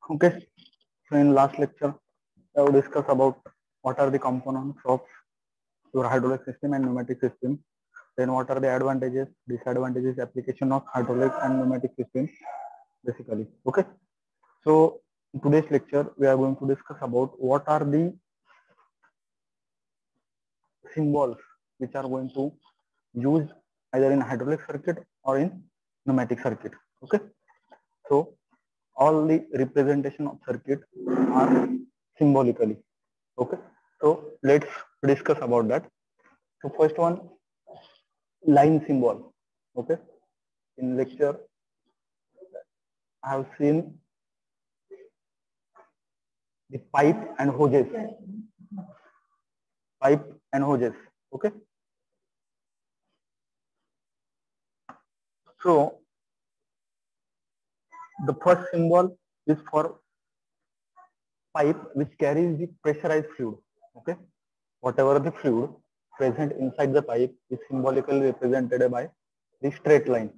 Okay, so in last lecture, I will discuss about what are the components of your hydraulic system and pneumatic system. Then what are the advantages, disadvantages, application of hydraulic and pneumatic system, basically. Okay, so in today's lecture, we are going to discuss about what are the symbols which are going to use either in hydraulic circuit or in pneumatic circuit. Okay, so all the representation of circuit are symbolically. Okay, so let's discuss about that. So first one, line symbol. Okay, in lecture I have seen the pipe and hoses. Pipe and hoses. Okay, so the first symbol is for pipe which carries the pressurized fluid. Okay, whatever the fluid present inside the pipe is symbolically represented by the straight line.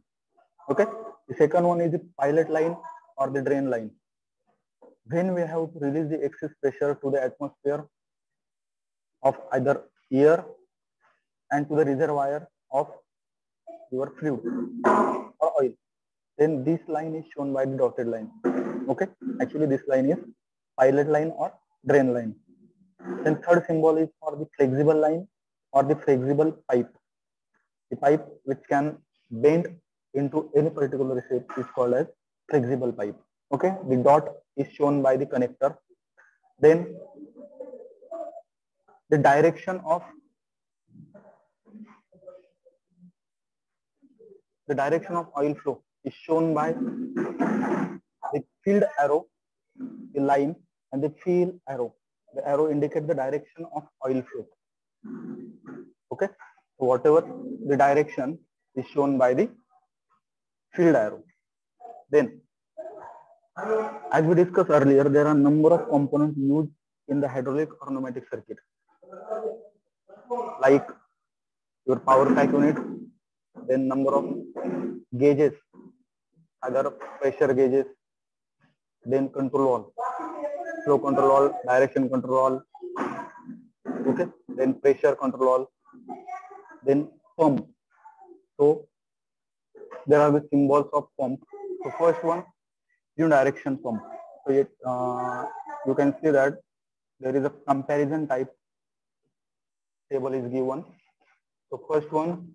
Okay, the second one is the pilot line or the drain line. When we have to release the excess pressure to the atmosphere of either air and to the reservoir of your fluid or oil, then this line is shown by the dotted line. Okay, actually this line is pilot line or drain line. Then third symbol is for the flexible line or the flexible pipe. The pipe which can bend into any particular shape is called as flexible pipe. Okay, the dot is shown by the connector. Then the direction of oil flow is shown by the field arrow, the line, and the field arrow. The arrow indicates the direction of oil flow. Okay, so whatever the direction is shown by the field arrow. Then, as we discussed earlier, there are a number of components used in the hydraulic or pneumatic circuit, like your power pack unit, then number of gauges, other pressure gauges, then control valve, flow control valve, direction control valve, okay, then pressure control valve, then pump. So there are the symbols of pump. So first one, unidirection pump. So you can see that there is a comparison type table is given. So first one,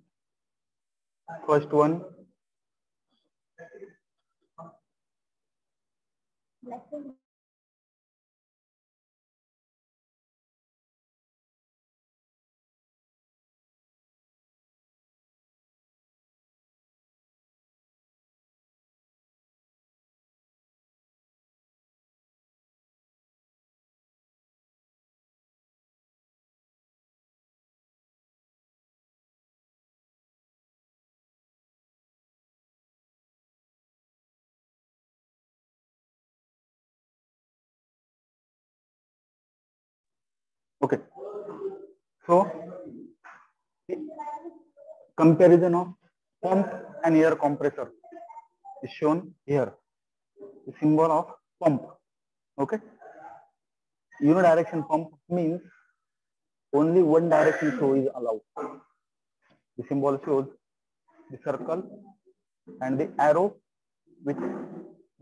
okay. So comparison of pump and air compressor is shown here. The symbol of pump. Okay. Unidirection pump means only one direction flow is allowed. The symbol shows the circle and the arrow which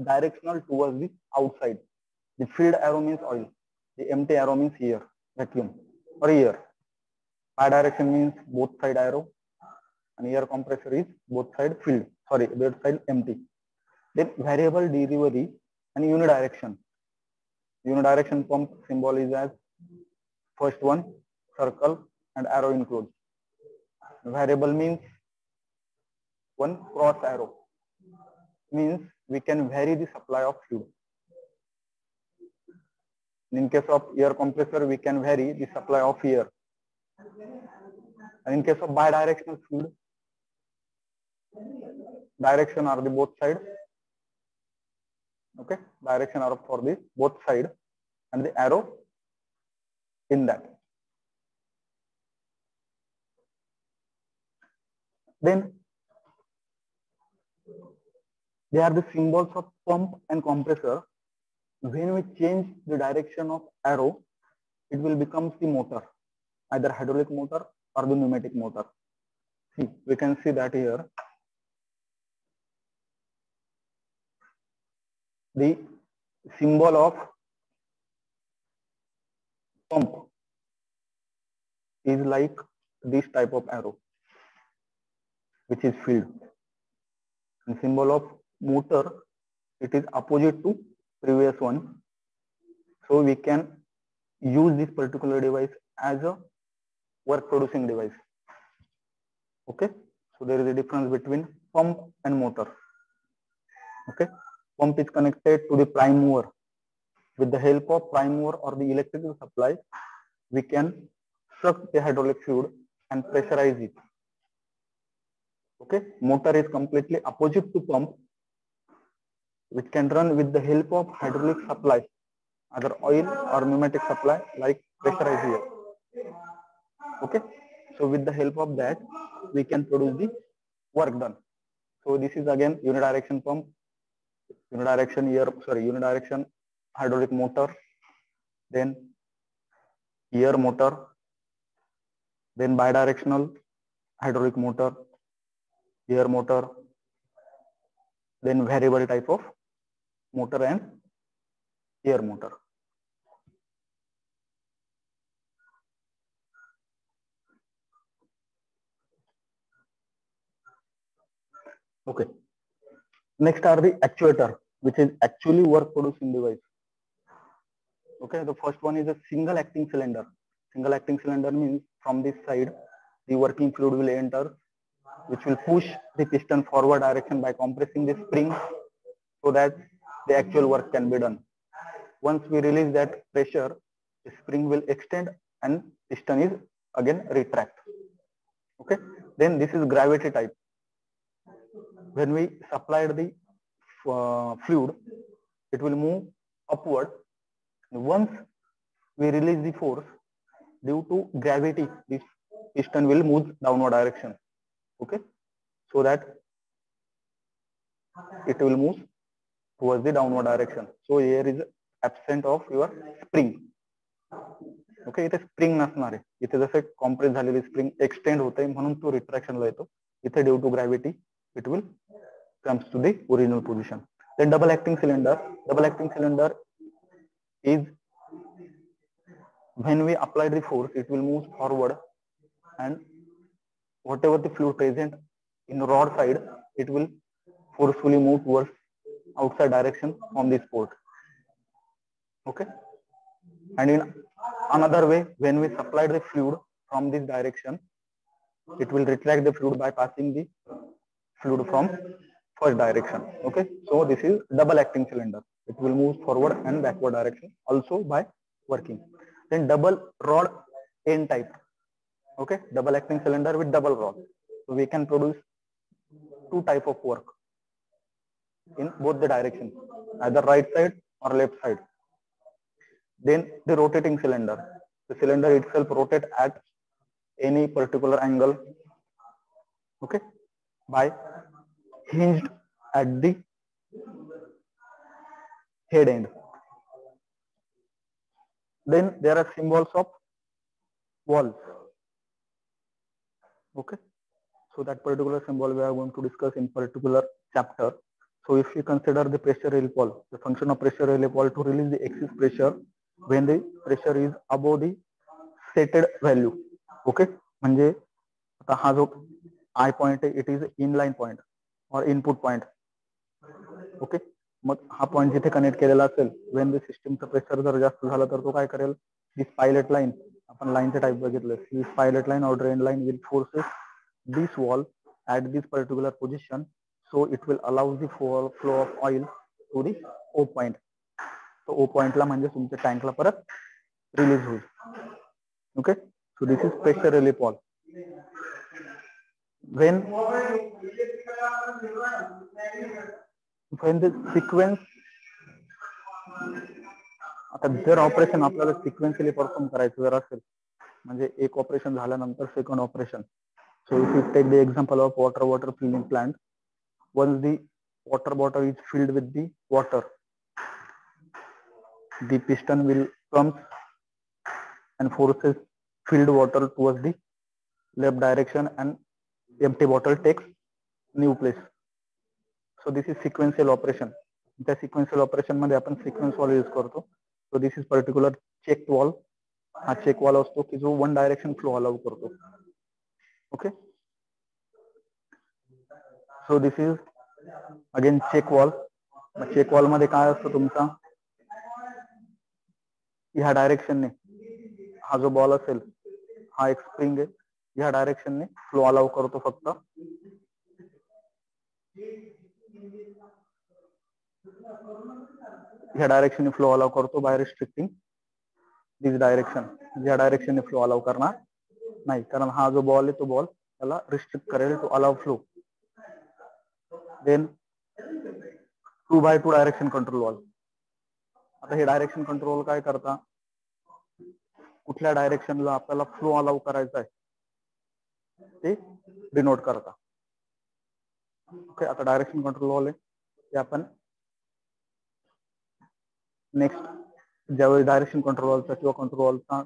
directional towards the outside. The filled arrow means oil. The empty arrow means air, vacuum or air. Bidirection means both side arrow, and air compressor is both side filled. Sorry, both side empty. Then variable delivery and unidirection. Unidirection pump symbol is as first one, circle and arrow includes. Variable means one cross arrow, means we can vary the supply of fluid. In case of air compressor, we can vary the supply of air. And in case of bidirectional fluid, direction are the both side. Okay, direction are for the both side and the arrow in that. Then they are the symbols of pump and compressor when we change the direction of arrow, it will become the motor, either hydraulic motor or the pneumatic motor. See, we can see that here. The symbol of pump is like this type of arrow, which is filled. And symbol of motor, it is opposite to previous one. So we can use this particular device as a work producing device. Okay, so there is a difference between pump and motor. Okay, pump is connected to the prime mover. With the help of prime mover or the electrical supply, we can suck the hydraulic fluid and pressurize it. Okay, motor is completely opposite to pump, which can run with the help of hydraulic supply, either oil or pneumatic supply like pressurize here. Okay, so with the help of that, we can produce the work done. So this is again unidirection pump, unidirection hydraulic motor, then air motor, then bidirectional hydraulic motor, air motor, then variable type of motor and air motor. Okay. Next are the actuator, which is actually work producing device. Okay, the first one is a single acting cylinder. Single acting cylinder means from this side, the working fluid will enter, which will push the piston forward direction by compressing the spring so that the actual work can be done. Once we release that pressure, the spring will extend and piston is again retract. Okay, then this is gravity type. When we supplied the fluid, it will move upward. Once we release the force, due to gravity, this piston will move downward direction. Okay, so that it will move towards the downward direction. So here is absent of your spring. Okay, इथे spring नसणार आहे. इथे जसे compress झालेली spring extend होते म्हणून तो रिट्रॅक्शनला येतो. इथे due to gravity it will comes to the original position. Then double acting cylinder is when we apply the force, it will move forward and whatever the fluid present in the rod side, it will forcefully move towards outside direction on this port. Okay, and in another way, when we supply the fluid from this direction, it will retract the fluid by passing the fluid from first direction. Okay, so this is double acting cylinder. It will move forward and backward direction also by working. Then double rod N type. Okay, double acting cylinder with double rod. So we can produce two type of work in both the directions, either right side or left side. Then the rotating cylinder. The cylinder itself rotate at any particular angle. Okay, by hinged at the head end. Then there are symbols of valves. Okay, so that particular symbol we are going to discuss in particular chapter. So if you consider the pressure relief valve, the function of pressure relief valve to release the excess pressure when the pressure is above the stated value. Okay, म्हणजे आता हा जो I point आहे, it is inline point or input point. Okay, मग हा point जिथे connect केलेला असेल, when the सिस्टमचं pressure जर जास्त झालं तर तो काय करेल, दिस पायलट लाईन, आपण लाईनचे टाइप बघितलं, this pilot line or drain line will forces this valve at this particular position, so it will allow the flow of oil to the O point. So O point ला म्हणजे तुमच्या टँकला परत release होईल. Okay, so this is pressure relief valve. When the sequence, आता जर operation आपल्याला सिक्वेन्शियली perform करायचं जर असेल, म्हणजे एक ऑपरेशन झाल्यानंतर second operation. So if you take the example of water filling plant, once the water bottle is filled with the water, the piston will come and forces filled water towards the left direction and empty bottle takes new place. So this is sequential operation. त्या sequential operation मध्ये आपण sequence valve use करतो. So this is particular checked valve. हा check valve असतो की जो one direction flow allow करतो. Okay. So this is again check valve. Check valve मध्ये काय असतं तुमचा ह्या डायरेक्शनने हा जो बॉल असेल हा एक स्प्रिंग आहे ह्या डायरेक्शनने फ्लो अलाउ करतो फक्त ह्या डायरेक्शनने फ्लो अलाउ करतो बाय रिस्ट्रिक्टिंग दिस डायरेक्शन ह्या डायरेक्शनने फ्लो अलाउ करणार नाही कारण हा जो बॉल आहे तो बॉल त्याला रिस्ट्रिक्ट करेल to allow flow then 2x2 direction control valve आता हे डायरेक्शन कंट्रोल काय करता कुठल्या डायरेक्शनला आपल्याला फ्लो अलाउ करायचा आहे ते डिनोट करता ओके आता डायरेक्शन कंट्रोल वॉल्व आहे ते आपण नेक्स्ट ज्यावेळी डायरेक्शन कंट्रोल वॉल्वचा किंवा कंट्रोल वॉल्वचा